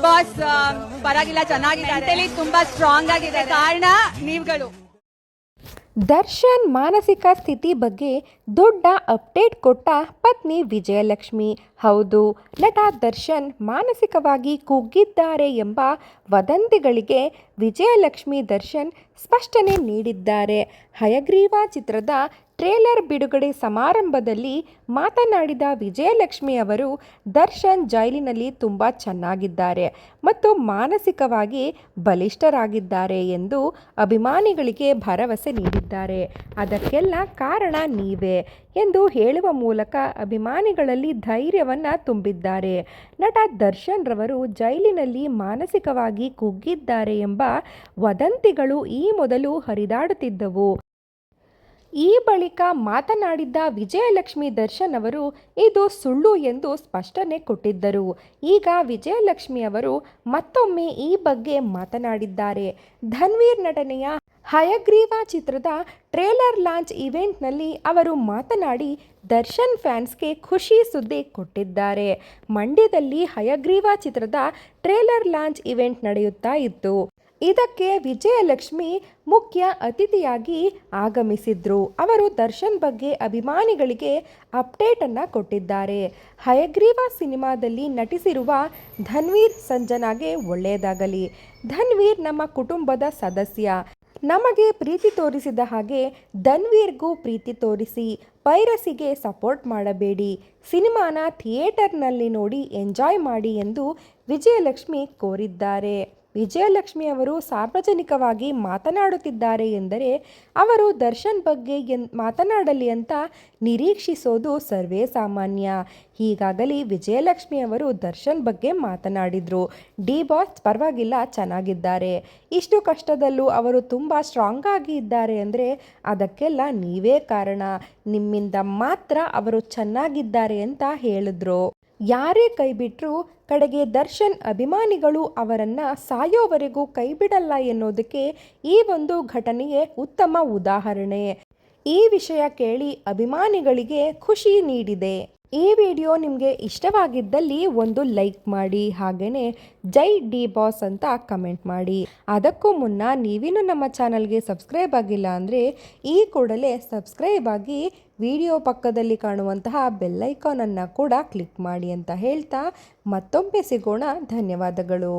Boss ಪರವಾಗಿಲ್ಲ, ಚೆನ್ನಾಗಿದ್ದಾರೆ, ತುಂಬಾ ಸ್ಟ್ರಾಂಗ್ ಆಗಿದೆ. ಕಾರಣ ನೀವುಗಳು. ದರ್ಶನ್ ಮಾನಸಿಕ ಸ್ಥಿತಿ ಬಗ್ಗೆ ದೊಡ್ಡ ಅಪ್ಡೇಟ್ ಕೊಟ್ಟ ಪತ್ನಿ ವಿಜಯಲಕ್ಷ್ಮಿ. ಹೌದು, ನಟ ದರ್ಶನ್ ಮಾನಸಿಕವಾಗಿ ಕುಗ್ಗಿದ್ದಾರೆ ಎಂಬ ವದಂತಿಗಳಿಗೆ ವಿಜಯಲಕ್ಷ್ಮಿ ದರ್ಶನ್ ಸ್ಪಷ್ಟನೆ ನೀಡಿದ್ದಾರೆ. ಹಯಗ್ರೀವ ಚಿತ್ರದ ಟ್ರೇಲರ್ ಬಿಡುಗಡೆ ಸಮಾರಂಭದಲ್ಲಿ ಮಾತನಾಡಿದ ವಿಜಯಲಕ್ಷ್ಮಿ ಅವರು, ದರ್ಶನ್ ಜೈಲಿನಲ್ಲಿ ತುಂಬ ಚೆನ್ನಾಗಿದ್ದಾರೆ ಮತ್ತು ಮಾನಸಿಕವಾಗಿ ಬಲಿಷ್ಠರಾಗಿದ್ದಾರೆ ಎಂದು ಅಭಿಮಾನಿಗಳಿಗೆ ಭರವಸೆ ನೀಡಿದ್ದಾರೆ. ಅದಕ್ಕೆಲ್ಲ ಕಾರಣ ನೀವೇ ಎಂದು ಹೇಳುವ ಮೂಲಕ ಅಭಿಮಾನಿಗಳಲ್ಲಿ ಧೈರ್ಯವನ್ನು ತುಂಬಿದ್ದಾರೆ. ನಟ ದರ್ಶನ್ ರವರು ಜೈಲಿನಲ್ಲಿ ಮಾನಸಿಕವಾಗಿ ಕುಗ್ಗಿದ್ದಾರೆ ಎಂಬ ವದಂತಿಗಳು ಈ ಮೊದಲು ಹರಿದಾಡುತ್ತಿದ್ದವು. ಈ ಬಳಿಕ ಮಾತನಾಡಿದ್ದ ವಿಜಯಲಕ್ಷ್ಮಿ ದರ್ಶನ್ ಅವರು ಇದು ಸುಳ್ಳು ಎಂದು ಸ್ಪಷ್ಟನೆ ಕೊಟ್ಟಿದ್ದರು. ಈಗ ವಿಜಯಲಕ್ಷ್ಮಿ ಅವರು ಮತ್ತೊಮ್ಮೆ ಈ ಬಗ್ಗೆ ಮಾತನಾಡಿದ್ದಾರೆ. ಧನ್ವೀರ್ ನಟನೆಯ ಹಯಗ್ರೀವ ಚಿತ್ರದ ಟ್ರೇಲರ್ ಲಾಂಚ್ ಇವೆಂಟ್ನಲ್ಲಿ ಅವರು ಮಾತನಾಡಿ ದರ್ಶನ್ ಫ್ಯಾನ್ಸ್ಗೆ ಖುಷಿ ಸುದ್ದಿ ಕೊಟ್ಟಿದ್ದಾರೆ. ಮಂಡ್ಯದಲ್ಲಿ ಹಯಗ್ರೀವ ಚಿತ್ರದ ಟ್ರೇಲರ್ ಲಾಂಚ್ ಇವೆಂಟ್ ನಡೆಯುತ್ತಾ ಇತ್ತು. ಇದಕ್ಕೆ ವಿಜಯಲಕ್ಷ್ಮಿ ಮುಖ್ಯ ಅತಿಥಿಯಾಗಿ ಆಗಮಿಸಿದ್ರು. ಅವರು ದರ್ಶನ್ ಬಗ್ಗೆ ಅಭಿಮಾನಿಗಳಿಗೆ ಅಪ್ಡೇಟ್ ಅನ್ನ ಕೊಟ್ಟಿದ್ದಾರೆ. ಹಯಗ್ರೀವ ಸಿನಿಮಾದಲ್ಲಿ ನಟಿಸಿರುವ ಧನ್ವೀರ್ ಸಂಜನಾಗೆ ಒಳ್ಳೆಯದಾಗಲಿ. ಧನ್ವೀರ್ ನಮ್ಮ ಕುಟುಂಬದ ಸದಸ್ಯ. ನಮಗೆ ಪ್ರೀತಿ ತೋರಿಸಿದ ಹಾಗೆ ಧನ್ವೀರ್ಗೂ ಪ್ರೀತಿ ತೋರಿಸಿ. ಪೈರಸಿಗೆ ಸಪೋರ್ಟ್ ಮಾಡಬೇಡಿ. ಸಿನಿಮಾನ ಥಿಯೇಟರ್ನಲ್ಲಿ ನೋಡಿ ಎಂಜಾಯ್ ಮಾಡಿ ಎಂದು ವಿಜಯಲಕ್ಷ್ಮಿ ಕೋರಿದ್ದಾರೆ. ವಿಜಯಲಕ್ಷ್ಮಿ ಅವರು ಸಾರ್ವಜನಿಕವಾಗಿ ಮಾತನಾಡುತ್ತಿದ್ದಾರೆ ಎಂದರೆ ಅವರು ದರ್ಶನ್ ಬಗ್ಗೆ ಮಾತನಾಡಲಿ ಅಂತ ನಿರೀಕ್ಷಿಸೋದು ಸರ್ವೇ ಸಾಮಾನ್ಯ. ಹೀಗಾಗಲಿ ವಿಜಯಲಕ್ಷ್ಮಿ ಅವರು ದರ್ಶನ್ ಬಗ್ಗೆ ಮಾತನಾಡಿದರು. ಡಿ ಬಾಸ್ ಪರವಾಗಿಲ್ಲ, ಚೆನ್ನಾಗಿದ್ದಾರೆ. ಇಷ್ಟು ಕಷ್ಟದಲ್ಲೂ ಅವರು ತುಂಬ ಸ್ಟ್ರಾಂಗ್ ಆಗಿ ಇದ್ದಾರೆ ಅಂದರೆ ಅದಕ್ಕೆಲ್ಲ ನೀವೇ ಕಾರಣ. ನಿಮ್ಮಿಂದ ಮಾತ್ರ ಅವರು ಚೆನ್ನಾಗಿದ್ದಾರೆ ಅಂತ ಹೇಳಿದ್ರು. ಯಾರೇ ಕೈ ಬಿಟ್ಟರೂ ಕಡೆಗೆ ದರ್ಶನ್ ಅಭಿಮಾನಿಗಳು ಅವರನ್ನ ಸಾಯೋವರೆಗೂ ಕೈ ಬಿಡಲ್ಲ ಎನ್ನುವುದಕ್ಕೆ ಈ ಒಂದು ಘಟನೆಯೇ ಉತ್ತಮ ಉದಾಹರಣೆ. ಈ ವಿಷಯ ಕೇಳಿ ಅಭಿಮಾನಿಗಳಿಗೆ ಖುಷಿ ನೀಡಿದೆ. ಈ ವಿಡಿಯೋ ನಿಮಗೆ ಇಷ್ಟವಾಗಿದ್ದಲ್ಲಿ ಒಂದು ಲೈಕ್ ಮಾಡಿ, ಹಾಗೆಯೇ ಜೈ ಡಿ ಬಾಸ್ ಅಂತ ಕಮೆಂಟ್ ಮಾಡಿ. ಅದಕ್ಕೂ ಮುನ್ನ ನೀವಿನ್ನೂ ನಮ್ಮ ಚಾನಲ್ಗೆ ಸಬ್ಸ್ಕ್ರೈಬ್ ಆಗಿಲ್ಲ ಅಂದರೆ ಈ ಕೂಡಲೇ ಸಬ್ಸ್ಕ್ರೈಬ್ ಆಗಿ ವಿಡಿಯೋ ಪಕ್ಕದಲ್ಲಿ ಕಾಣುವಂತಹ ಬೆಲ್ಲೈಕಾನನ್ನು ಕೂಡ ಕ್ಲಿಕ್ ಮಾಡಿ ಅಂತ ಹೇಳ್ತಾ ಮತ್ತೊಮ್ಮೆ ಸಿಗೋಣ. ಧನ್ಯವಾದಗಳು.